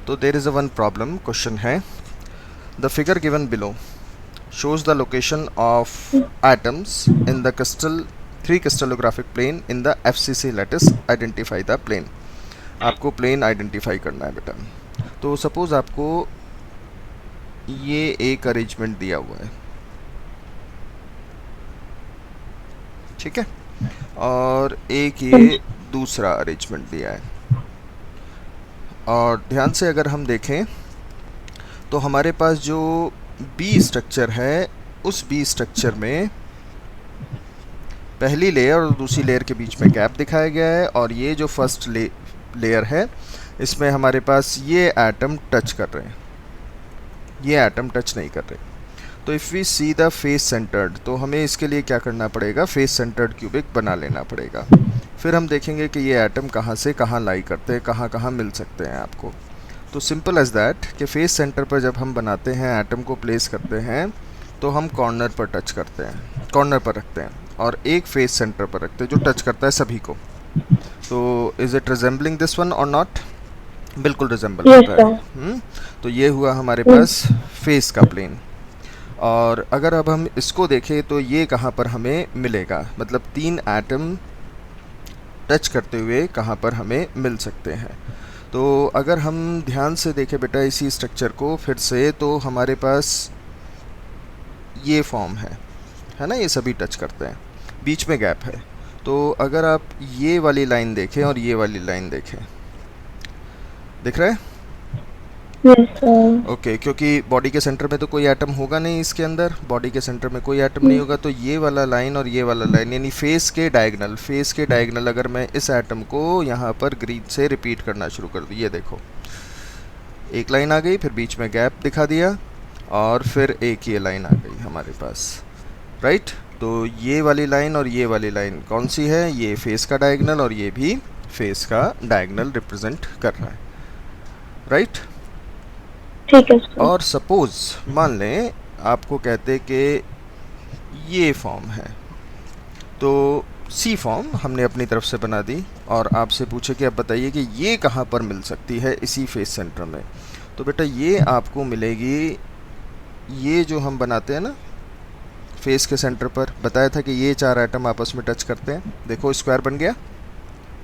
तो there is a one problem. Question है the figure given below shows the location of atoms in the three crystallographic plane in the FCC lattice. Identify the plane. आपको plane identify करना है बेटा। तो suppose आपको ये एक अरेंजमेंट दिया हुआ है, ठीक है, और एक ये दूसरा अरेंजमेंट दिया है। और ध्यान से अगर हम देखें तो हमारे पास जो बी स्ट्रक्चर है, उस बी स्ट्रक्चर में पहली लेयर और दूसरी लेयर के बीच में गैप दिखाया गया है, और ये जो फर्स्ट लेयर है इसमें हमारे पास ये एटम टच कर रहे हैं, ये एटम टच नहीं कर रहे। तो if we see the face centred, तो हमें इसके लिए क्या करना पड़ेगा, फेस सेंटर्ड क्यूबिक बना लेना पड़ेगा। फिर हम देखेंगे कि ये एटम कहाँ से कहाँ लाई करते हैं, कहाँ कहाँ मिल सकते हैं आपको। तो सिंपल एज दैट कि फेस सेंटर पर जब हम बनाते हैं, एटम को प्लेस करते हैं, तो हम कॉर्नर पर टच करते हैं, कॉर्नर पर रखते हैं, और एक फेस सेंटर पर रखते हैं जो टच करता है सभी को। तो is it resembling this one और नॉट? बिल्कुल रिजेंबल करता है। तो ये हुआ हमारे पास फेस का प्लेन। और अगर अब हम इसको देखें तो ये कहाँ पर हमें मिलेगा, मतलब तीन एटम टच करते हुए कहाँ पर हमें मिल सकते हैं। तो अगर हम ध्यान से देखें बेटा इसी स्ट्रक्चर को फिर से, तो हमारे पास ये फॉर्म है ना, ये सभी टच करते हैं, बीच में गैप है। तो अगर आप ये वाली लाइन देखें और ये वाली लाइन देखें, दिख रहा है? ओके, क्योंकि बॉडी के सेंटर में तो कोई एटम होगा नहीं, इसके अंदर बॉडी के सेंटर में कोई एटम नहीं होगा। तो ये वाला लाइन और ये वाला लाइन यानी फेस के डायगोनल अगर मैं इस एटम को यहाँ पर ग्रीन से रिपीट करना शुरू कर दूँ, ये देखो एक लाइन आ गई, फिर बीच में गैप दिखा दिया, और फिर एक ये लाइन आ गई हमारे पास, राइट। तो ये वाली लाइन और ये वाली लाइन कौन सी है, ये फेस का डायगोनल और ये भी फेस का डायगोनल रिप्रेजेंट कर रहा है, राइट। ठीक है। और सपोज मान लें आपको कहते कि ये फॉर्म है, तो सी फॉर्म हमने अपनी तरफ से बना दी, और आपसे पूछे कि अब बताइए कि ये कहाँ पर मिल सकती है इसी फेस सेंटर में। तो बेटा ये आपको मिलेगी, ये जो हम बनाते हैं ना फेस के सेंटर पर, बताया था कि ये चार एटम आपस में टच करते हैं, देखो स्क्वायर बन गया,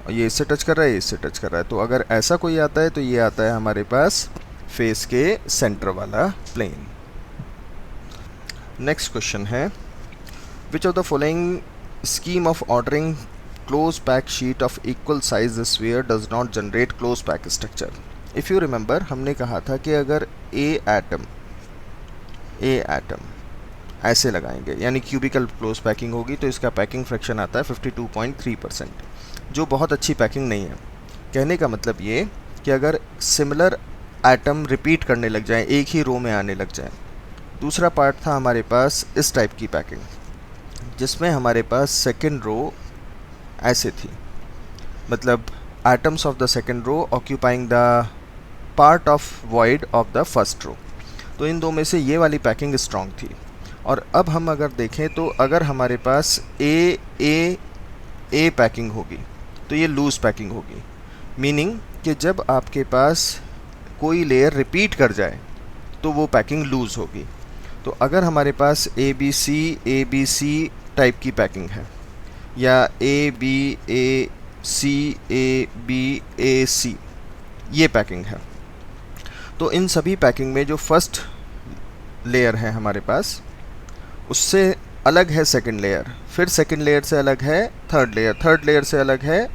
और ये इससे टच कर रहा है, ये इससे टच कर रहा है। तो अगर ऐसा कोई आता है तो ये आता है हमारे पास फेस के सेंटर वाला प्लेन। नेक्स्ट क्वेश्चन है which of the following scheme of ordering close pack sheet of equal size sphere does not generate close pack structure. If you remember हमने कहा था कि अगर ए एटम ऐसे लगाएंगे यानी क्यूबिकल क्लोज पैकिंग होगी, तो इसका पैकिंग फ्रैक्शन आता है 52.3%, जो बहुत अच्छी पैकिंग नहीं है। कहने का मतलब ये कि अगर सिमिलर एटम रिपीट करने लग जाएं, एक ही रो में आने लग जाएं। दूसरा पार्ट था हमारे पास इस टाइप की पैकिंग, जिसमें हमारे पास सेकंड रो ऐसे थी, मतलब atoms of the second row occupying the part of void of the first row. तो इन दो में से ये वाली पैकिंग स्ट्रॉन्ग थी। और अब हम अगर देखें तो अगर हमारे पास ए पैकिंग होगी तो ये लूज पैकिंग होगी, मीनिंग कि जब आपके पास कोई लेयर रिपीट कर जाए तो वो पैकिंग लूज़ होगी। तो अगर हमारे पास ए बी सी टाइप की पैकिंग है, या ए बी ए सी ये पैकिंग है, तो इन सभी पैकिंग में जो फर्स्ट लेयर है हमारे पास, उससे अलग है सेकंड लेयर, फिर सेकंड लेयर से अलग है थर्ड लेयर से अलग है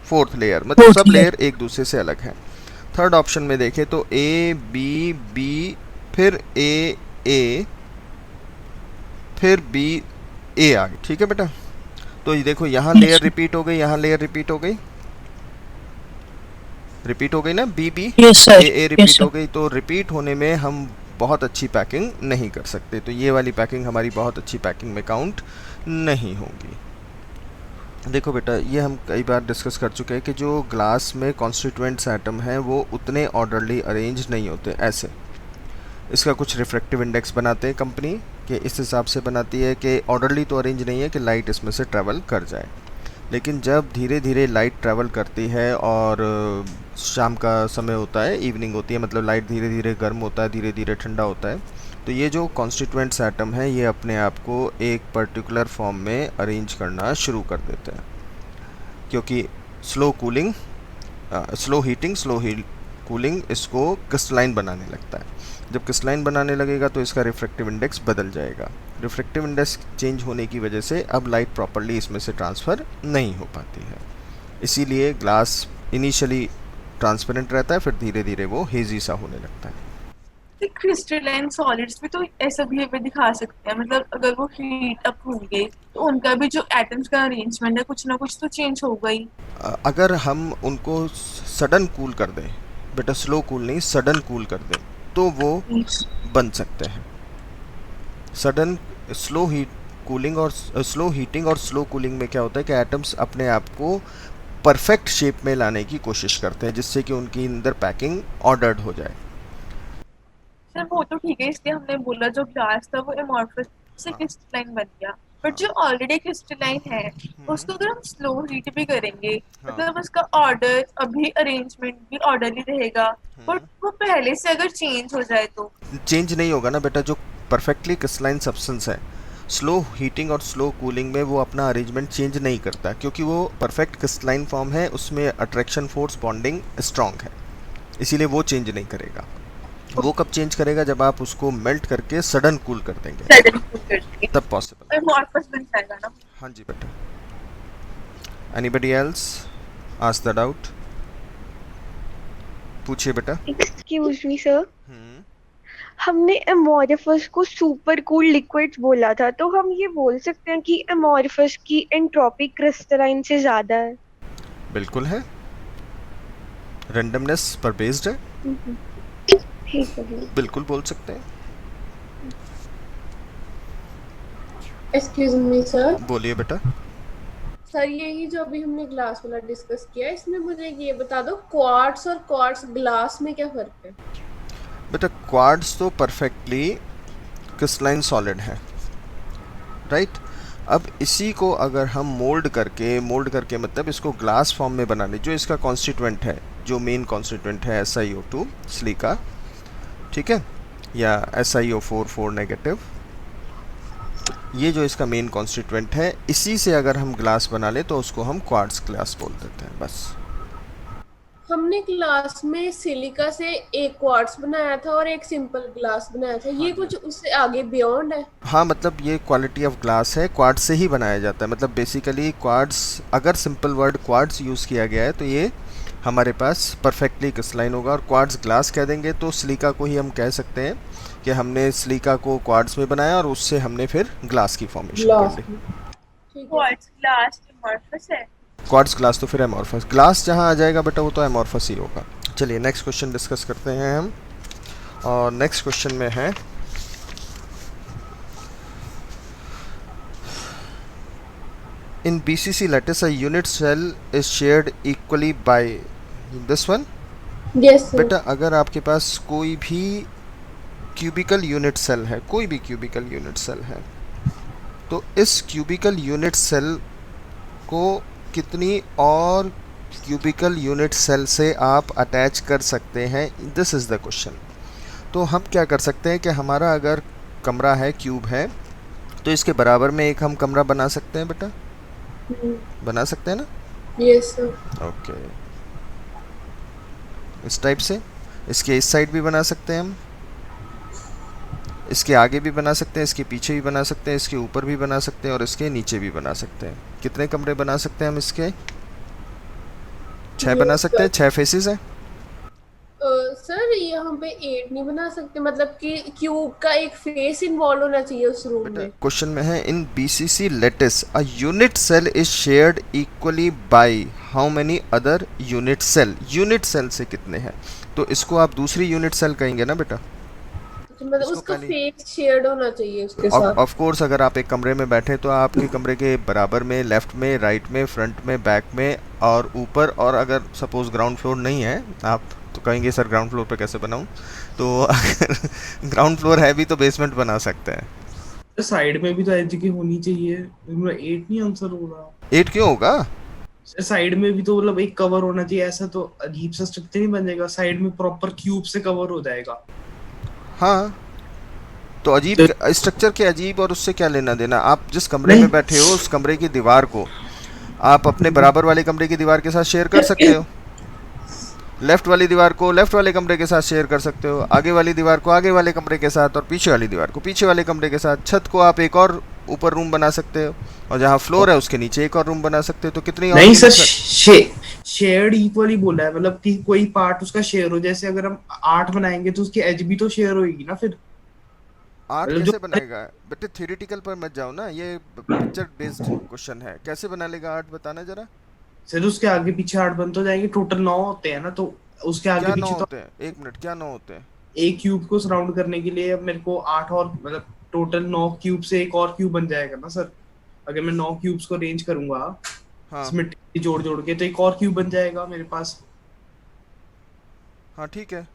फोर्थ लेयर, मतलब सब लेयर एक दूसरे से अलग है। थर्ड ऑप्शन में देखें तो ए बी फिर ए फिर बी ए आ गई, ठीक है बेटा। तो ये देखो यहाँ लेयर रिपीट हो गई, यहाँ लेयर रिपीट हो गई ना, बी ए रिपीट हो गई। तो रिपीट होने में हम बहुत अच्छी पैकिंग नहीं कर सकते, तो ये वाली पैकिंग हमारी बहुत अच्छी पैकिंग में काउंट नहीं होगी। देखो बेटा ये हम कई बार डिस्कस कर चुके हैं कि जो ग्लास में कॉन्स्टिट्यूएंट्स एटम हैं वो उतने ऑर्डरली अरेंज नहीं होते ऐसे। इसका कुछ रिफ्रैक्टिव इंडेक्स बनाते हैं कंपनी कि इस हिसाब से बनाती है कि ऑर्डरली तो अरेंज नहीं है कि लाइट इसमें से ट्रैवल कर जाए, लेकिन जब धीरे धीरे लाइट ट्रैवल करती है और शाम का समय होता है, इवनिंग होती है, मतलब लाइट धीरे धीरे गर्म होता है, धीरे धीरे ठंडा होता है। तो ये जो कॉन्स्टिट्यूएंट्स एटम है ये अपने आप को एक पर्टिकुलर फॉर्म में अरेंज करना शुरू कर देते हैं, क्योंकि slow cooling, slow heating, cooling इसको क्रिस्टलाइन बनाने लगता है। जब क्रिस्टलाइन बनाने लगेगा तो इसका रिफ्रैक्टिव इंडेक्स बदल जाएगा। रिफ्रैक्टिव इंडेक्स चेंज होने की वजह से अब लाइट प्रॉपर्ली इसमें से ट्रांसफ़र नहीं हो पाती है। इसीलिए ग्लास इनिशियली ट्रांसपेरेंट रहता है, फिर धीरे धीरे वो हेजी सा होने लगता है। क्रिस्टलाइन सॉलिड्स भी तो ऐसा बिहेवियर दिखा सकते हैं, मतलब अगर वो हीट अप होंगे तो उनका भी जो एटम्स का अरेंजमेंट है कुछ ना कुछ तो चेंज होगा ही। अगर हम उनको सडन कूल कर दें, बेटा स्लो कूल नहीं, सडन कूल कर दें, तो वो बन सकते हैं। सडन स्लो हीट कूलिंग और स्लो हीटिंग और स्लो कूलिंग में क्या होता है कि एटम्स अपने आप को परफेक्ट शेप में लाने की कोशिश करते हैं, जिससे कि उनकी अंदर पैकिंग ऑर्डर्ड हो जाए। सर वो तो ठीक है, इसलिए हमने बोला जो ग्लास था वो एमॉर्फस से क्रिस्टलाइन बन गया, बट जो ऑलरेडी क्रिस्टलाइन है उसको अगर हम स्लो हीट भी करेंगे मतलब उसका ऑर्डर अभी अरेंजमेंट भी ऑर्डरली रहेगा, बट वो पहले से अगर चेंज हो जाए तो चेंज नहीं होगा ना बेटा, जो परफेक्टली क्रिस्टलाइन सब्सटेंस है स्लो हीटिंग और स्लो कूलिंग में वो अपना अरेंजमेंट चेंज नहीं करता, क्योंकि वो परफेक्ट क्रिस्टलाइन फॉर्म है, उसमें अट्रैक्शन फोर्स बॉन्डिंग स्ट्रांग है, इसीलिए वो चेंज नहीं करेगा। वो कब चेंज करेगा? जब आप उसको मेल्ट करके सडन कूल कर देंगे, सडन कूल कर देंगे तब पॉसिबल। एमॉर्फस बन जाएगा ना। हाँ जी बेटा। Anybody else ask the doubt? पूछिए बेटा। एक्सक्यूज मी सर, हमने एमोरिफस को सुपर कूल लिक्विड्स बोला था, तो हम ये बोल सकते हैं कि एमोरिफस की एंट्रोपी क्रिस्टलाइन से ज्यादा है? बिल्कुल है, रेंडमनेस पर बेस्ड है, ठीक है। बिल्कुल बोल सकते हैं। Excuse me sir. बोलिए बेटा। सर यही जो अभी हमने ग्लास वाला डिस्कस किया, इसमें मुझे ये बता दो क्वार्ट्स और क्वार्ट्स ग्लास में क्या फर्क है? बेटा क्वार्ट्स तो परफेक्टली क्रिस्टलाइन सॉलिड है, राइट। अब इसी को अगर हम मोल्ड करके मतलब इसको ग्लास फॉर्म में बना ले, जो इसका कॉन्स्टिट्यूएंट है, जो मेन कॉन्स्टिट्यूएंट है SiO2 सिलिका, ठीक है, या SiO4 नेगेटिव, ये जो इसका मेन कॉन्स्टिट्यूएंट है, इसी से अगर हम ग्लास बना ले तो उसको हम क्वार्ट्स ग्लास बोल देते हैं, बस। हमने ग्लास में सिलिका से एक क्वार्ट्स बनाया था और एक सिंपल ग्लास बनाया था, ये कुछ उससे आगे बियॉन्ड है? हाँ, मतलब ये क्वालिटी ऑफ ग्लास है, क्वार्ट्स से ही बनाया जाता है, मतलब बेसिकली क्वार्ट्स, अगर सिंपल वर्ड क्वार्ट्स यूज़ किया गया है तो ये हमारे पास परफेक्टली क्रिस्टलाइन होगा। और क्वार्ट्स ग्लास कह देंगे तो सिलिका को ही हम कह सकते हैं कि हमने सिलिका को क्वार्ट्स में बनाया और उससे हमने फिर ग्लास की फॉर्मेशन कर ली। क्वार्ट्ज ग्लास एमॉर्फस है, क्वार्ट्स ग्लास तो फिर एमॉर्फस ग्लास जहाँ आ जाएगा बेटा वो तो एमॉर्फस ही होगा। चलिए नेक्स्ट क्वेश्चन डिस्कस करते हैं हम, और नेक्स्ट क्वेश्चन में है इन BCC lattice a unit cell is shared equally by this one। Yes sir. बेटा अगर आपके पास कोई भी क्यूबिकल यूनिट सेल है, कोई भी क्यूबिकल यूनिट सेल है, तो इस क्यूबिकल यूनिट सेल को कितनी और क्यूबिकल यूनिट सेल से आप अटैच कर सकते हैं, दिस इज़ द क्वेश्चन। तो हम क्या कर सकते हैं कि हमारा अगर कमरा है, क्यूब है, तो इसके बराबर में एक हम कमरा बना सकते हैं बेटा, बना सकते हैं ना? Yes sir. ओके, इस टाइप से इसके इस साइड भी बना सकते हैं हम, इसके आगे भी बना सकते हैं, इसके पीछे भी बना सकते हैं, इसके ऊपर भी बना सकते हैं और इसके नीचे भी बना सकते हैं। कितने कमरे बना सकते हैं हम इसके? 6 बना सकते हैं, 6 फेसेस हैं। सर यहाँ पे 8 नहीं बना सकते, मतलब कि क्यूब का एक फेस इन्वॉल्व होना चाहिए उस रूम में। क्वेश्चन में है इन BCC lattice a unit cell is shared equally by how many other unit cell। Unit cell से कितने हैं, तो इसको आप दूसरी यूनिट सेल कहेंगे ना बेटा, मतलब उसका फेस शेयर्ड होना चाहिए उसके साथ। ऑफ कोर्स अगर आप एक कमरे में बैठे तो आपके कमरे के बराबर में, लेफ्ट में, राइट में, फ्रंट में, बैक में और ऊपर, और अगर सपोज ग्राउंड फ्लोर नहीं है आप तो कहेंगे सर ग्राउंड फ्लोर पे कैसे बनाऊं, तो अगर ग्राउंड फ्लोर है भी तो बेसमेंट बना सकते हैं। साइड में भी तो एज की होनी चाहिए, 8 नहीं आंसर हो रहा। 8 क्यों होगा? साइड में भी तो मतलब एक कवर होना चाहिए, ऐसा तो अजीब सा स्ट्रक्चर नहीं बन जाएगा, साइड में प्रॉपर क्यूब से कवर हो जाएगा। हाँ, तो अजीब तो स्ट्रक्चर के अजीब और उससे क्या लेना देना। आप जिस कमरे नहीं में बैठे हो उस कमरे की दीवार को आप अपने बराबर वाले कमरे की दीवार के साथ शेयर कर सकते हो, लेफ्ट वाली दीवार को लेफ्ट वाले कमरे के साथ शेयर कर सकते हो, आगे वाली दीवार को आगे वाले कमरे के साथ, और पीछे वाली दीवार को पीछे वाले कमरे के साथ। छत को आप एक और ऊपर रूम बना सकते हो, और जहाँ फ्लोर है उसके नीचे एक और रूम बना सकते हो। तो कितनी और नहीं सर, यूनिट्स। शेयर्ड इक्वली बोला है, मतलब कि कोई पार्ट उसका शेयर हो, जैसे अगर हम 8 बनाएंगे तो उसकी एज भी तो शेयर होगी ना फिर। आर्ट मतलब जो कैसे बनाएगा बेटे, थ्योरेटिकल पर मत जाओ ना, ये पिक्चर बेस्ड क्वेश्चन है, कैसे बना लेगा आर्ट बताना जरा। सर उसके आगे पीछे 8 बन तो जाएंगे, टोटल 9 होते हैं ना, तो उसके आगे क्या 9 पीछे तो होते हैं, एक मिनट, क्या 9 होते हैं। एक क्यूब को सराउंड करने के लिए मेरे को 8 और मतलब टोटल 9 क्यूब से एक और क्यूब बन जाएगा ना सर। अगर मैं 9 क्यूब्स को अरेंज करूंगा हाँ इसमें जोड़ जोड़ के, तो एक और क्यूब बन जाएगा मेरे पास। हाँ ठीक है।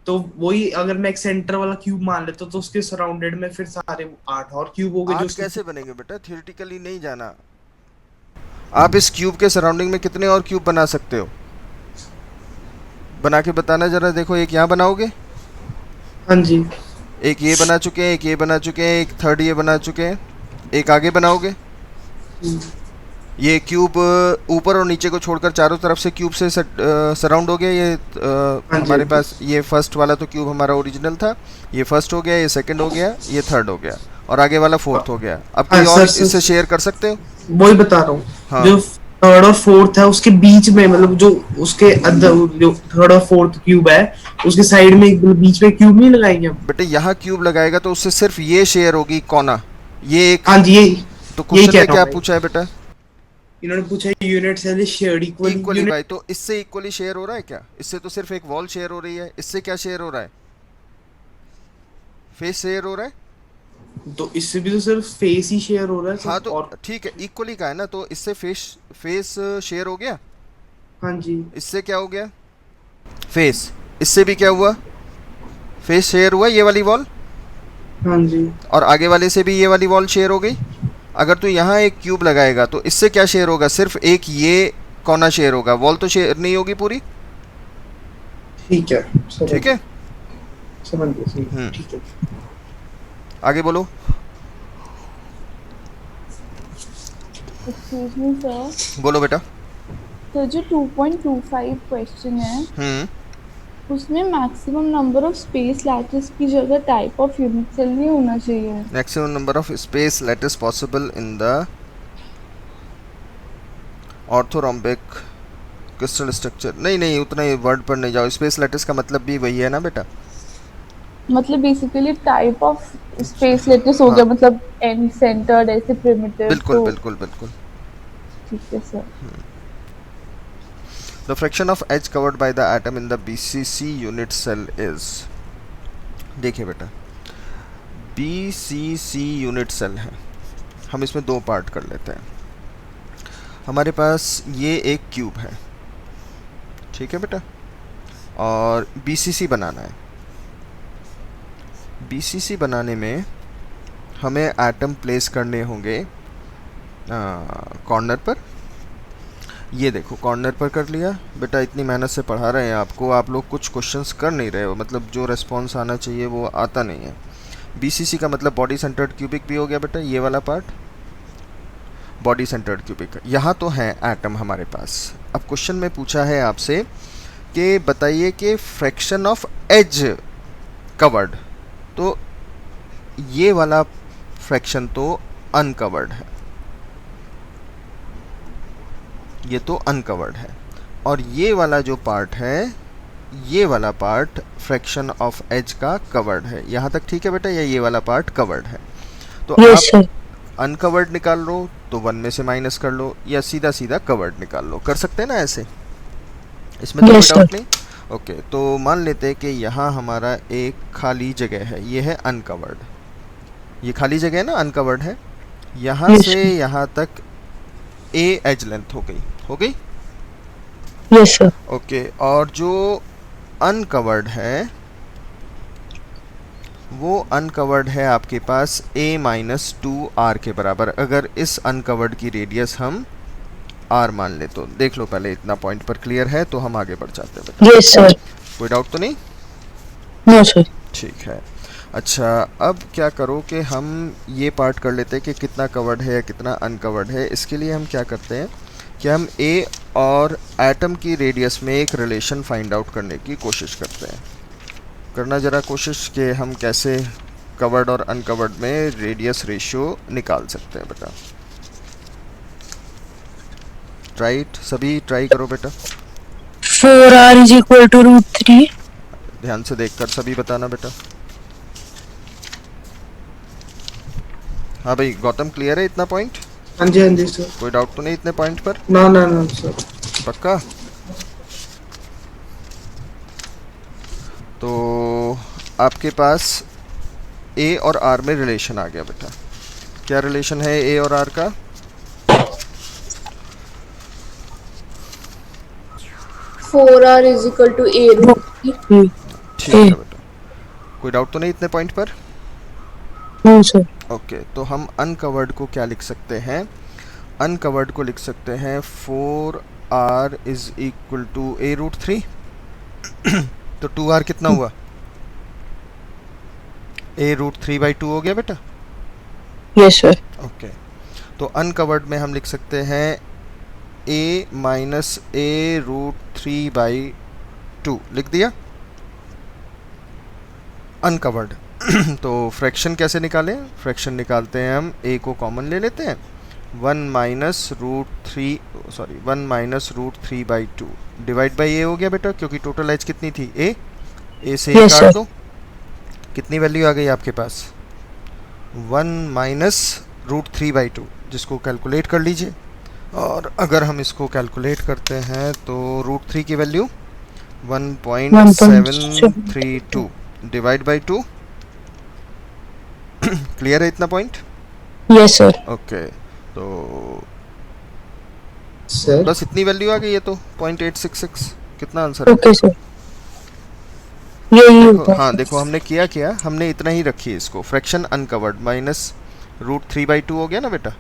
तो वही अगर मैं एक सेंटर वाला क्यूब मान लेता तो उसके सराउंडेड में फिर सारे 8 और क्यूब हो गए जो आर्ट उसके। कैसे बनेंगे बेटा, थ्योरेटिकली नहीं जाना। आप इस क्यूब के सराउंडिंग में कितने और क्यूब बना सकते हो, बना के बताना जरा। देखो, एक यहाँ बनाओगे, हाँ जी। एक ये बना चुके हैं, एक ये बना चुके हैं, एक थर्ड ये बना चुके हैं, एक आगे बनाओगे। ये क्यूब ऊपर और नीचे को छोड़कर चारों तरफ से क्यूब से सराउंड हो गया। ये हाँ हमारे जी। पास ये फर्स्ट वाला तो क्यूब हमारा ओरिजिनल था, ये फर्स्ट हो गया, ये सेकंड हो गया, ये थर्ड हो गया, और आगे वाला फोर्थ हो गया। अब हाँ कोई और सर, इससे शेयर कर सकते हो। वही बता रहा हूँ। हाँ। जो थर्ड और फोर्थ है उसके बीच में, मतलब जो उसके अंदर जो थर्ड और फोर्थ क्यूब है उसके साइड में बीच में क्यूब नहीं लगाएंगे हम। बेटे यहाँ क्यूब लगाएगा तो उससे सिर्फ ये शेयर होगी कोना, ये एक। हाँ जी, तो यही क्वेश्चन कह में रहा क्या हूँ। पूछा है बेटा, इन्होंने पूछा unit cell shared equally equally भाई। तो इससे इक्वली शेयर हो रहा है क्या, इससे तो सिर्फ एक वॉल शेयर हो रही है, इससे क्या शेयर हो रहा है, फेस शेयर हो रहा है। तो इससे भी तो सिर्फ फेस ही शेयर हो रहा है हाँ सब। तो और ठीक है, इक्वली का है ना, तो इससे फेस फेस शेयर हो गया, हाँ जी, इससे क्या हो गया फेस, इससे भी क्या हुआ फेस शेयर हुआ, ये वाली वॉल, हाँ जी। और आगे वाले से भी ये वाली वॉल शेयर हो गई। अगर तू यहाँ एक क्यूब लगाएगा तो इससे क्या शेयर होगा, सिर्फ एक ये कोना शेयर होगा, वॉल तो शेयर नहीं होगी पूरी। ठीक है, ठीक है, समझ गया, ठीक है। आगे बोलो। एक्सक्यूज मी सर, बोलो बेटा। तो जो 2.25 क्वेश्चन है उसमें maximum number of space lattice की जगह टाइप ऑफ यूनिट सेल नहीं होना चाहिए। Maximum number of space lattice possible in the orthorhombic crystal structure. नहीं नहीं, उतना ही वर्ड पर नहीं जाओ, स्पेस लैटिस का मतलब भी वही है ना बेटा। मतलब basically type of space lattice हो गया, मतलब एंड सेंटर्ड ऐसे प्रिमिटिव। बिल्कुल बिल्कुल बिल्कुल। ठीक है sir. The fraction of edge covered by the atom in the BCC unit cell is, देखिए बेटा, BCC यूनिट सेल है, हम इसमें दो पार्ट कर लेते हैं। हमारे पास ये एक क्यूब है, ठीक है बेटा, और BCC बनाना है। BCC बनाने में हमें एटम प्लेस करने होंगे कॉर्नर पर। ये देखो कॉर्नर पर कर लिया बेटा, इतनी मेहनत से पढ़ा रहे हैं आपको, आप लोग कुछ क्वेश्चंस कर नहीं रहे हो, मतलब जो रेस्पॉन्स आना चाहिए वो आता नहीं है। BCC का मतलब बॉडी सेंटर्ड क्यूबिक भी हो गया बेटा, ये वाला पार्ट बॉडी सेंटर्ड क्यूबिक। यहाँ तो है एटम हमारे पास। अब क्वेश्चन में पूछा है आपसे कि बताइए कि फ्रैक्शन ऑफ एज कवर्ड, तो ये वाला फ्रैक्शन तो अनकवर्ड है, ये तो अनकवर्ड है, और ये वाला जो पार्ट है, ये वाला पार्ट फ्रैक्शन ऑफ एज का कवर्ड है। यहाँ तक ठीक है बेटा, या ये वाला पार्ट कवर्ड है। तो आप अनकवर्ड निकाल लो तो 1 में से माइनस कर लो, या सीधा सीधा कवर्ड निकाल लो, कर सकते हैं ना ऐसे, इसमें तो कोई डाउट नहीं। ओके, तो मान लेते हैं कि यहाँ हमारा एक खाली जगह है, ये है अनकवर्ड, ये खाली जगह है ना, अनकवर्ड है। यहाँ से यहाँ तक ए एज लेंथ हो गई। Yes sir. ओके, और जो अनकवर्ड है वो अनकवर्ड है आपके पास a-2 r के बराबर। अगर इस अनकवर्ड की रेडियस हम आर मान ले तो देख लो पहले इतना पॉइंट पर क्लियर है तो हम आगे बढ़ जाते हैं बेटा। Yes, sir. कोई डाउट तो नहीं? No, sir. ठीक है। अच्छा अब क्या करो कि हम ये पार्ट कर लेते हैं कि कितना कवर्ड है या कितना अनकवर्ड है। इसके लिए हम क्या करते हैं कि हम ए और एटम की रेडियस में एक रिलेशन फाइंड आउट करने की कोशिश करते हैं। करना ज़रा कोशिश कि हम कैसे कवर्ड और अनकवर्ड में रेडियस रेशियो निकाल सकते हैं बेटा। राइट, सभी ट्राई करो बेटा। 4r is equal to √3. ध्यान से देखकर सभी बताना बेटा। हाँ भाई गौतम क्लियर है इतना पॉइंट? हाँ जी सर। कोई डाउट तो नहीं इतने पॉइंट पर? ना ना ना सर। पक्का? तो आपके पास ए और आर में रिलेशन आ गया बेटा। क्या रिलेशन है ए और आर का? Four r is equal to a root. ठीक है बेटा। कोई डाउट तो नहीं इतने पॉइंट पर? No, sir. ओके तो हम अनकवर्ड को क्या लिख सकते हैं? अनकवर्ड को लिख सकते हैं 4r is equal to a√3। तो 2r कितना हुआ? a√3/2 हो गया बेटा। Yes, sir. ओके तो अनकवर्ड में हम लिख सकते हैं a माइनस a√3/2 लिख दिया अनकवर्ड। तो फ्रैक्शन कैसे निकालें? फ्रैक्शन निकालते हैं हम a को कॉमन ले लेते हैं 1 माइनस √3/2 डिवाइड बाई a हो गया बेटा, क्योंकि टोटल एज कितनी थी a से Yes, काट sir. दो। कितनी वैल्यू आ गई आपके पास? 1 माइनस √3/2 जिसको कैलकुलेट कर लीजिए। और अगर हम इसको कैलकुलेट करते हैं तो √3 की वैल्यू 1.732 डिवाइड बाई 2। क्लियर है इतना पॉइंट? Yes, sir. ओके तो सर बस इतनी वैल्यू आ गई है तो 0.866 कितना आंसर है? Okay, sir. यही होता है। हाँ देखो हमने किया क्या, हमने इतना ही रखी है इसको। फ्रैक्शन अनकवर्ड माइनस √3/2 हो गया ना बेटा।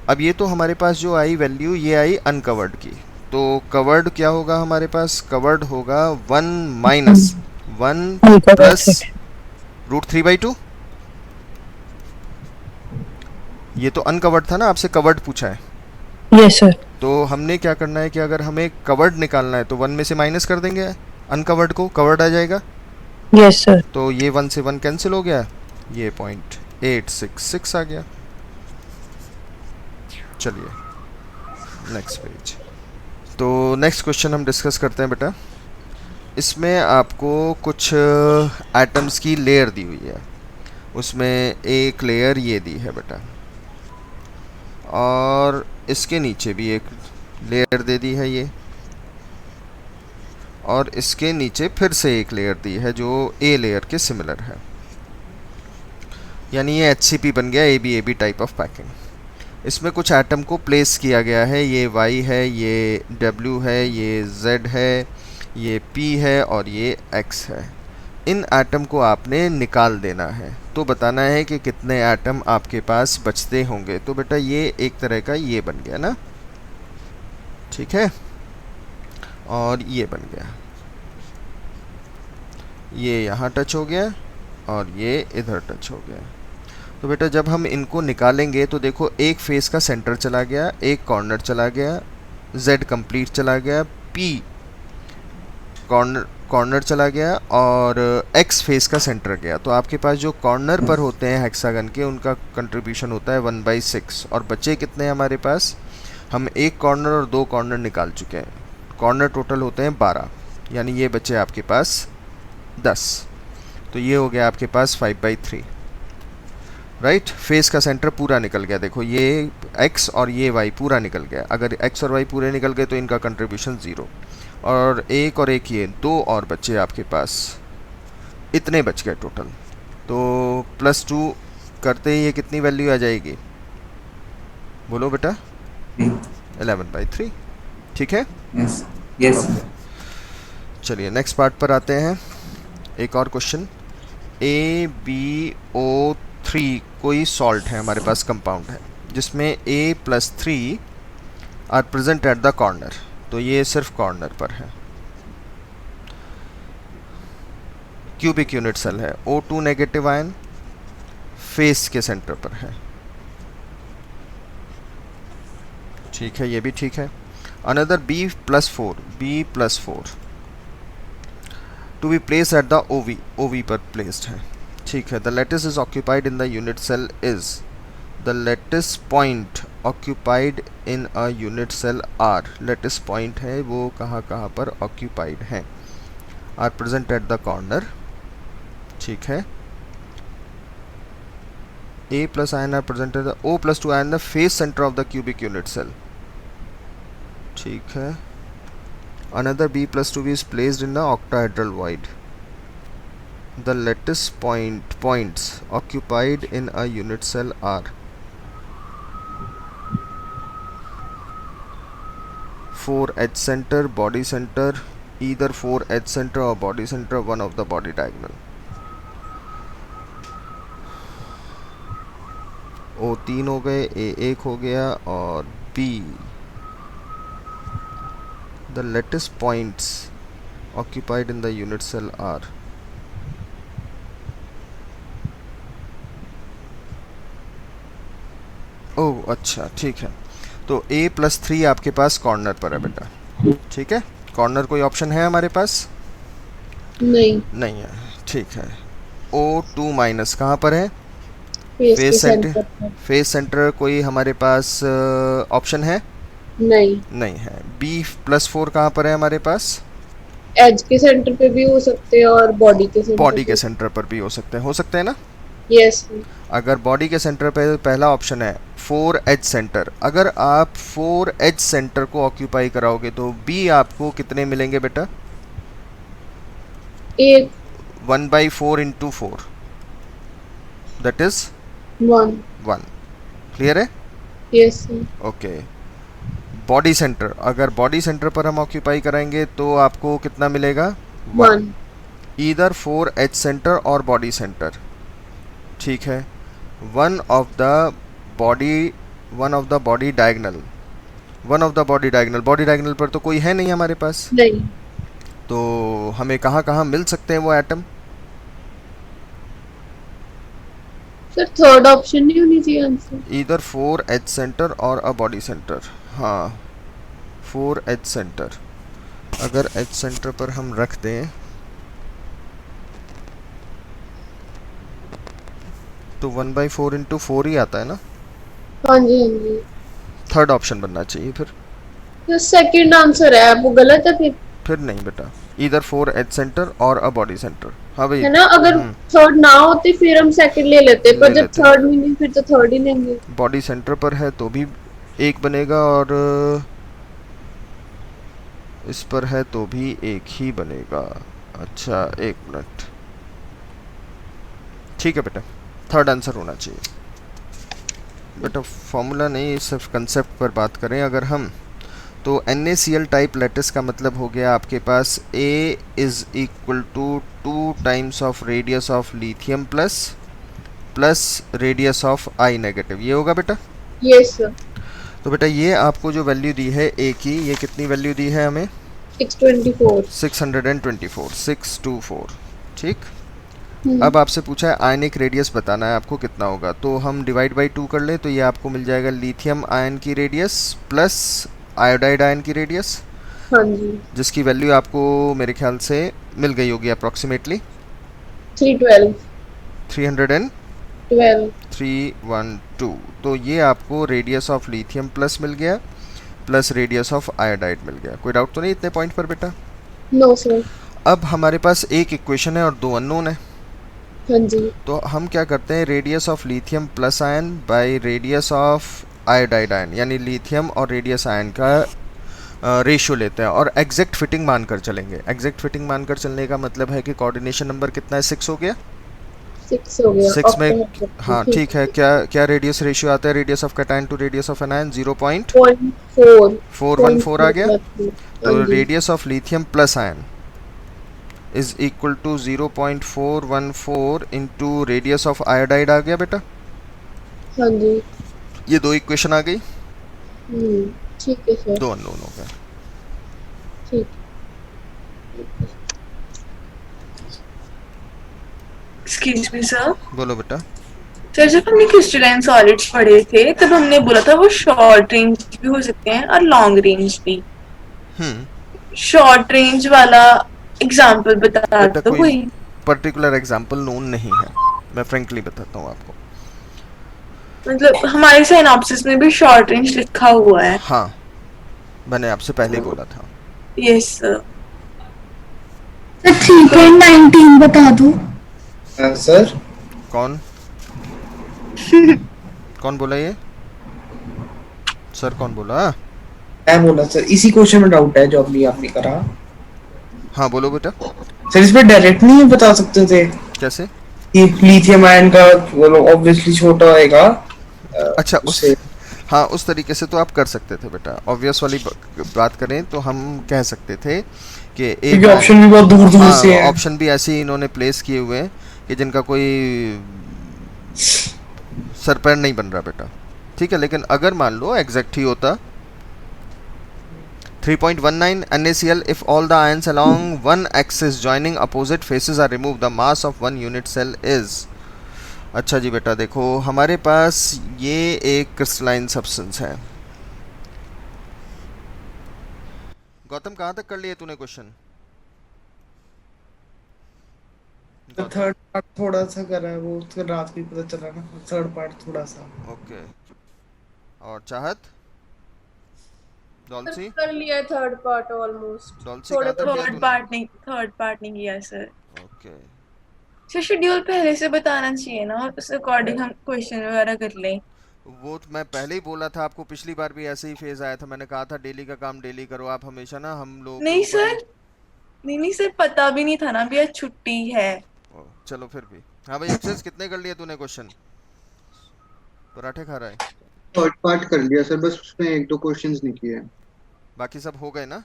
अब ये तो हमारे पास जो आई वैल्यू ये आई अनकवर्ड की, तो कवर्ड क्या होगा हमारे पास? कवर्ड होगा 1 माइनस 1 प्लस √3/2। ये तो अनकवर्ड था ना, आपसे कवर्ड पूछा है। Yes, sir. तो हमने क्या करना है कि अगर हमें कवर्ड निकालना है तो 1 में से माइनस कर देंगे अनकवर्ड को, कवर्ड आ जाएगा। Yes, sir. तो ये 1 से 1 कैंसिल हो गया, ये 0.866 आ गया। चलिए नेक्स्ट पेज। तो नेक्स्ट क्वेश्चन हम डिस्कस करते हैं बेटा। इसमें आपको कुछ एटम्स की लेयर दी हुई है, उसमें एक लेयर ये दी है बेटा, और इसके नीचे भी एक लेयर दे दी है ये, और इसके नीचे फिर से एक लेयर दी है जो ए लेयर के सिमिलर है। यानी ये HCP बन गया, AB टाइप ऑफ पैकिंग। इसमें कुछ एटम को प्लेस किया गया है, ये Y है, ये W है, ये Z है, ये P है और ये X है। इन एटम को आपने निकाल देना है, तो बताना है कि कितने एटम आपके पास बचते होंगे। तो बेटा ये एक तरह का ये बन गया ना, ठीक है, और ये बन गया, ये यहाँ टच हो गया और ये इधर टच हो गया। तो बेटा जब हम इनको निकालेंगे तो देखो एक फेस का सेंटर चला गया, एक कॉर्नर चला गया, Z कंप्लीट चला गया, P कॉर्नर चला गया और X फेस का सेंटर गया। तो आपके पास जो कॉर्नर पर होते हैं हेक्सागन के, उनका कंट्रीब्यूशन होता है 1/6। और बचे कितने हैं हमारे पास? हम एक कॉर्नर और दो कॉर्नर निकाल चुके हैं, कॉर्नर टोटल होते हैं 12, यानी ये बचे आपके पास 10। तो ये हो गया आपके पास 5/3, राइट। फेस का सेंटर पूरा निकल गया, देखो ये x और ये y पूरा निकल गया। अगर x और y पूरे निकल गए तो इनका कंट्रीब्यूशन 0, और एक और एक ये दो और बचे आपके पास, इतने बच गए टोटल। तो +2 करते ही ये कितनी वैल्यू आ जाएगी? बोलो बेटा। 11/3, ठीक है। Yes yes. चलिए नेक्स्ट पार्ट पर आते हैं। एक और क्वेश्चन, AbO3 कोई सॉल्ट है हमारे पास, कंपाउंड है, जिसमें A+3 are present at the corner, तो ये सिर्फ कॉर्नर पर है। क्यूबिक यूनिट सेल है, O2 नेगेटिव आयन फेस के सेंटर पर है। ठीक है, ये भी ठीक है। Another B+4 to be place at the OV पर प्लेस्ड है। ठीक है, the lattice is occupied in the unit cell is, the lattice point occupied in a unit cell are, lattice point है वो कहाँ पर ऑक्यूपाइड है, are present at the corner. ठीक है, A+ ion are present at the O+2 ion the face center of the cubic unit cell। ठीक है, another B+2B is placed in the octahedral void, the lattice points occupied in a unit cell are 4 edge center, body center, either 4 edge center or body center, one of the body diagonal। O3 हो गए, A1 हो गया और B। The lattice points occupied in the unit cell are ओह अच्छा, ठीक है, तो A+3 आपके पास कॉर्नर पर है बेटा। ठीक है, कॉर्नर कोई ऑप्शन है हमारे पास? नहीं है। ठीक है, O2- कहाँ पर है? फेस सेंटर कोई हमारे पास ऑप्शन है? नहीं है। B+4 कहाँ पर है हमारे पास? एज के सेंटर पे भी हो सकते हैं और बॉडी के सेंटर पर भी हो सकते हैं ना? यस। अगर बॉडी के सेंटर पे पहला ऑप्शन है 4 एज सेंटर, अगर आप 4 एज सेंटर को ऑक्यूपाई कराओगे तो B आपको कितने मिलेंगे बेटा? 1/4 into 4 दैट इज 1। क्लियर है? यस। ओके, बॉडी सेंटर, अगर बॉडी सेंटर पर हम ऑक्यूपाई कराएंगे तो आपको कितना मिलेगा? 1। ईदर 4 एज सेंटर और बॉडी सेंटर। ठीक है, one of the body diagonal, body diagonal पर तो कोई है नहीं हमारे पास। नहीं। तो हमें कहाँ मिल सकते हैं वो एटम? सर थर्ड ऑप्शन नहीं होनी चाहिए आंसर? ईदर 4 एज सेंटर और अ बॉडी सेंटर। हाँ, 4 एज सेंटर, अगर एज सेंटर पर हम रख दें तो 1/4 into 4 ही आता है ना? हाँ जी। थर्ड ऑप्शन बनना चाहिए फिर। तो सेकंड आंसर है, वो गलत है फिर नहीं बेटा, ईदर 4 एज सेंटर और अ बॉडी सेंटर। हाँ भाई, है ना? अगर थर्ड ना होती फिर हम सेकंड ले लेते, पर जब थर्ड नहीं फिर तो थर्ड ही लेंगे। बॉडी सेंटर पर है तो भी एक बनेगा और इस पर है तो भी एक ही बनेगा। अच्छा, एक मिनट। ठीक है बेटा, थर्ड आंसर होना चाहिए बेटा। फॉर्मूला नहीं, सिर्फ कंसेप्ट पर बात करें अगर हम, तो NaCl टाइप लैटिस का मतलब हो गया आपके पास A is equal to 2 times of radius of lithium plus radius of I negative, ये होगा बेटा? Yes sir. तो बेटा ये आपको जो वैल्यू दी है A की, ये कितनी वैल्यू दी है हमें? 624। ठीक। अब आपसे पूछा है आयनिक रेडियस बताना है आपको कितना होगा, तो हम डिवाइड बाई 2 कर लें तो ये आपको मिल जाएगा लिथियम आयन की रेडियस प्लस आयोडाइड आयन की रेडियस। हाँ जी। जिसकी वैल्यू आपको मेरे ख्याल से मिल गई होगी अप्रॉक्सीमेटली 312। तो ये आपको रेडियस ऑफ लिथियम प्लस मिल गया प्लस रेडियस ऑफ आयोडाइड मिल गया। कोई डाउट तो नहीं इतने पॉइंट पर बेटा? No sir. अब हमारे पास एक इक्वेशन है और 2 अननोन है। हाँ जी। तो हम क्या करते हैं, radius of lithium plus ion by radius of iodide ion, यानी लिथियम और रेडियस आयन का रेशियो लेते हैं और एग्जैक्ट फिटिंग मानकर चलेंगे। एग्जैक्ट फिटिंग मानकर चलने का मतलब है कि कोऑर्डिनेशन नंबर कितना है? 6 हो गया। 6 में हाँ ठीक है। क्या रेडियस रेशियो आता है radius of cation to radius of anion? 0.414 आ गया। तो radius of lithium plus ion is equal to 0.414 into radius of iodide आ गया बेटा। हाँ जी। ये 2 इक्वेशन आ गई। ठीक है सर, 2 अननोन हो गए। ठीक। Excuse me sir. बोलो बेटा। सर जब हमने क्रिस्टलाइन सॉलिड्स पढ़े थे तब हमने बोला था वो शॉर्ट रेंज भी हो सकते हैं और लॉन्ग रेंज भी। शॉर्ट रेंज वाला एग्जांपल बता बेटा दो कोई कोई। पर्टिकुलर एग्जांपल नोन नहीं है, मैं फ्रेंकली बताता हूँ आपको। मतलब हमारे सिनॉप्सिस में भी शॉर्ट रेंज लिखा हुआ है। हाँ, मैंने आपसे पहले ही बोला था। Yes sir. सर 3.19 बता दो। सर कौन कौन बोला ये? सर कौन बोला? मैं बोला सर, इसी क्वेश्चन में डाउट है जो अभी आपने करा। हाँ बोलो बेटा। सर इस पे डायरेक्ट नहीं बता सकते थे कैसे? कि लिथियम आयन का ऑब्वियसली छोटा होएगा। अच्छा उससे हाँ उस तरीके से तो आप कर सकते थे बेटा। ऑब्वियस वाली बात करें तो हम कह सकते थे कि एक क्योंकि ऑप्शन भी बहुत दूर दूर से है। ऑप्शन भी ऐसे ही इन्होंने प्लेस किए हुए हैं कि जिनका कोई सर पैर नहीं बन रहा बेटा, ठीक है। लेकिन अगर मान लो एग्जैक्ट ही होता 3.19 NaCl if all the ions along one axis joining opposite faces are removed, the mass of one unit cell is। अच्छा जी बेटा देखो, हमारे पास ये एक क्रिस्टलाइन सब्सटेंस है। गौतम कहाँ तक कर लिए तूने क्वेश्चन? थर्ड पार्ट थोड़ा सा करा है, वो तो रात को ही पता चला ना। थर्ड पार्ट थोड़ा सा। ओके। और चाहत डॉल्सी कर लिया थर्ड पार्ट ऑलमोस्ट। डॉल्सी थोड़े कहाँ तक किया थर्ड पार्ट नहीं किया सर। ओके। सर शेड्यूल पहले से बताना चाहिए ना, उस अकॉर्डिंग हम क्वेश्चन वगैरह कर लें। वो तो मैं पहले ही बोला था आपको, पिछली बार भी ऐसे ही फेज आया था। मैंने कहा था डेली का काम डेली करो। आप हमेशा ना हम लोग नहीं सर, नहीं सर, पता भी नहीं था ना अभी आज छुट्टी है। चलो फिर भी। हाँ भाई अक्षय कितने कर लिए तूने क्वेश्चन? पराठे खा रहा है? थर्ड पार्ट कर लिया सर, बस उसमें 1-2 क्वेश्चंस नहीं किए। बाकी सब हो गए ना?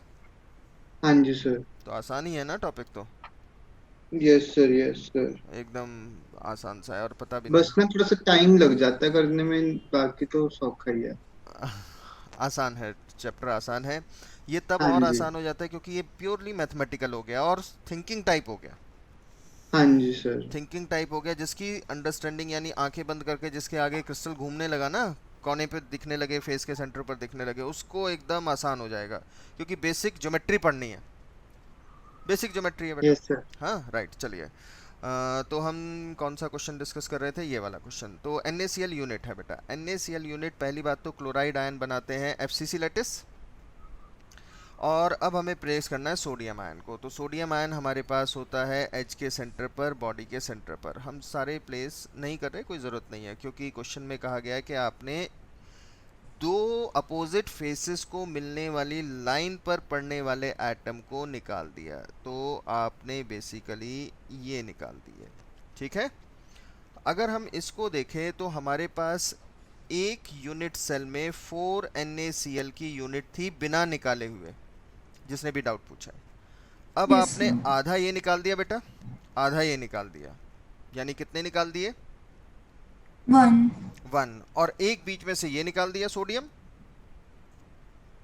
हाँ जी सर। तो आसान ही है ना टॉपिक तो? यस सर एकदम आसान सा है और पता भी बस ना थोड़ा सा टाइम लग जाता है करने में, बाकी तो सौखा ही है। आसान है, चैप्टर आसान है। ये तब हाँ और जी। आसान हो जाता है क्योंकि ये प्योरली मैथमेटिकल हो गया और थिंकिंग टाइप हो गया। हाँ जी सर। थिंकिंग टाइप हो गया जिसकी अंडरस्टैंडिंग यानी आंखें बंद करके जिसके आगे क्रिस्टल घूमने लगा ना, कोने पे दिखने लगे, फेस के सेंटर पर दिखने लगे, उसको एकदम आसान हो जाएगा क्योंकि बेसिक ज्योमेट्री पढ़नी है। बेसिक ज्योमेट्री है बेटा। Yes sir. हाँ राइट। चलिए तो हम कौन सा क्वेश्चन डिस्कस कर रहे थे? ये वाला क्वेश्चन। तो NaCl यूनिट है बेटा। NaCl यूनिट पहली बात तो क्लोराइड आयन बनाते हैं FCC लैटिस, और अब हमें प्लेस करना है सोडियम आयन को। तो सोडियम आयन हमारे पास होता है H के सेंटर पर, बॉडी के सेंटर पर। हम सारे प्लेस नहीं कर रहे, कोई ज़रूरत नहीं है क्योंकि क्वेश्चन में कहा गया है कि आपने दो अपोजिट फेसेस को मिलने वाली लाइन पर पड़ने वाले एटम को निकाल दिया। तो आपने बेसिकली ये निकाल दिए, ठीक है। अगर हम इसको देखें तो हमारे पास एक यूनिट सेल में 4 NaCl की यूनिट थी बिना निकाले हुए, जिसने भी डाउट पूछा है। अब Yes, आपने sir. आधा ये निकाल दिया बेटा, आधा ये निकाल दिया, यानी कितने निकाल दिए? 1। और एक बीच में से ये निकाल दिया सोडियम।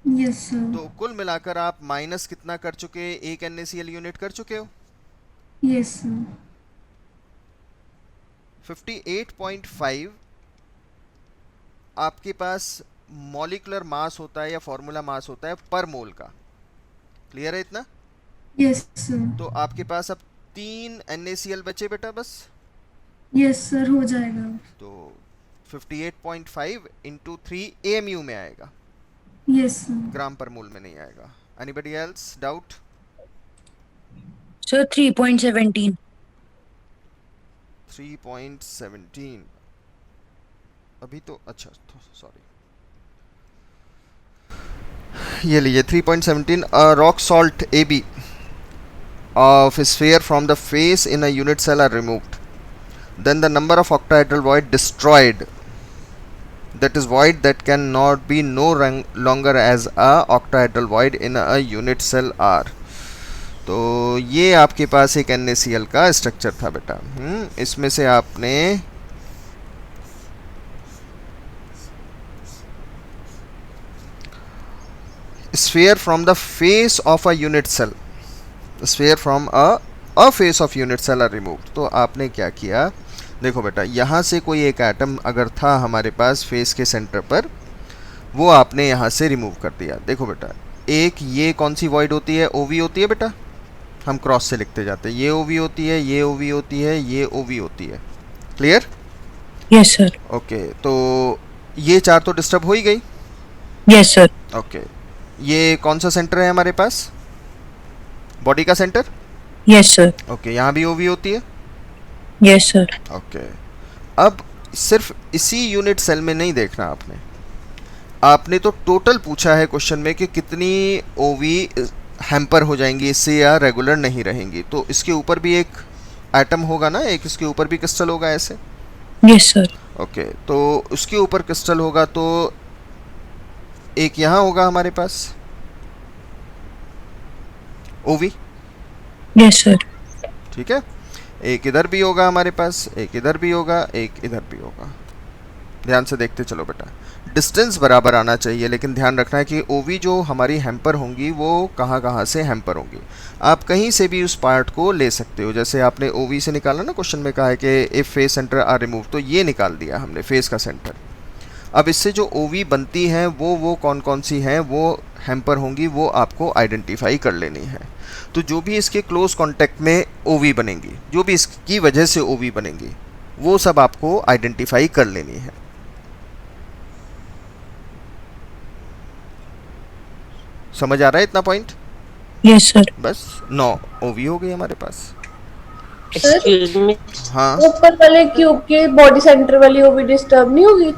Yes, sir. तो कुल मिलाकर आप माइनस कितना कर चुके? एक NaCl यूनिट कर चुके हो। Yes, sir. 58.5 आपके पास मॉलिक्यूलर मास होता है या फॉर्मूला मास होता है पर मोल का। क्लियर है इतना? Yes, sir. तो आपके पास अब 3 NaCl बचे बेटा बस। Yes, sir. हो जाएगा। तो 58.5 इंटू 3 AMU में आएगा, Yes, sir. ग्राम पर मोल में नहीं आएगा। Anybody else doubt? Sir 3.17. 3.17 अभी तो अच्छा सॉरी, ये लीजिए 3.17 rock salt AB of a sphere from the face in a unit cell are removed, then the number of octahedral void destroyed, that is void that cannot be no longer as a octahedral void in a unit cell are। तो ये आपके पास एक NaCl का structure था बेटा। इसमें से आपने sphere from the face of a unit cell, sphere from a face of unit cell are removed. तो आपने क्या किया, देखो बेटा, यहाँ से कोई एक एटम अगर था हमारे पास फेस के सेंटर पर, वो आपने यहाँ से रिमूव कर दिया। देखो बेटा, एक ये कौन सी वॉइड होती है, ओवी होती है बेटा, हम क्रॉस से लिखते जाते हैं, ये ओवी होती है, ये ओवी होती है, ये ओवी होती है। क्लियर? Yes sir. ओके, तो ये चार तो डिस्टर्ब हो ही गई। Yes sir. ओके, ये कौन सा सेंटर है हमारे पास, बॉडी का सेंटर? Yes sir. ओके, यहाँ भी ओवी होती है। Yes sir. ओके, अब सिर्फ इसी यूनिट सेल में नहीं देखना आपने तो टोटल पूछा है क्वेश्चन में कि कितनी ओवी हैम्पर हो जाएंगी इससे या रेगुलर नहीं रहेंगी। तो इसके ऊपर भी एक एटम होगा ना, एक इसके ऊपर भी क्रिस्टल होगा ऐसे। Yes sir. ओके, तो उसके ऊपर क्रिस्टल होगा, तो एक यहाँ होगा हमारे पास ओवी। Yes sir. ठीक है, एक इधर भी होगा हमारे पास, एक इधर भी होगा, एक इधर भी होगा। ध्यान से देखते चलो बेटा, डिस्टेंस बराबर आना चाहिए, लेकिन ध्यान रखना है कि ओवी जो हमारी हैम्पर होंगी वो कहाँ कहाँ से हैम्पर होंगी। आप कहीं से भी उस पार्ट को ले सकते हो, जैसे आपने ओवी से निकाला ना, क्वेश्चन में कहा है कि if face centre are remove, तो ये निकाल दिया हमने फेस का सेंटर। अब इससे जो ओवी बनती हैं वो कौन कौन सी हैं, वो हैम्पर होंगी, वो आपको आइडेंटिफाई कर लेनी है। तो जो भी इसके क्लोज कॉन्टैक्ट में ओवी बनेंगी, जो भी इसकी वजह से ओवी बनेंगी, वो सब आपको आइडेंटिफाई कर लेनी है। समझ आ रहा है इतना पॉइंट? Yes sir. बस 9 ओवी हो गई हमारे पास। Excuse me. हाँ, ऊपर वाले क्यूब के बॉडी सेंटर वाली ओवी डिस्टर्ब नहीं होगी?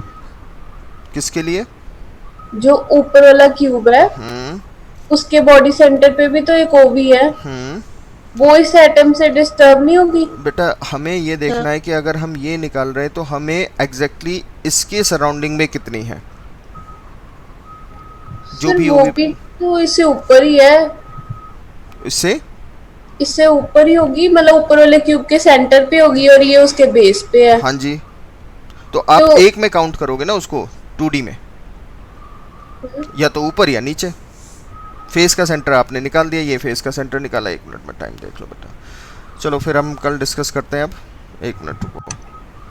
किसके लिए? जो ऊपर वाला क्यूब है उसके बॉडी सेंटर पे भी तो एक ओवी है, वो इस एटम से डिस्टर्ब नहीं होगी? बेटा, हमें ये देखना है कि अगर हम ये निकाल रहे हैं तो हमें एग्जैक्टली इसके सराउंडिंग में कितनी है, जो भी वो ओवी भी तो इससे ऊपर ही है, इससे ऊपर ही होगी, मतलब ऊपर वाले क्यूब के सेंटर पे होगी और ये उसके बेस पे है। हाँ जी, तो आप एक में काउंट करोगे ना उसको 2D में, या तो ऊपर या नीचे। फेस का सेंटर आपने निकाल दिया, ये फेस का सेंटर निकाला। 1 मिनट में टाइम देख लो बेटा। चलो फिर हम कल डिस्कस करते हैं। अब 1 मिनट रुको।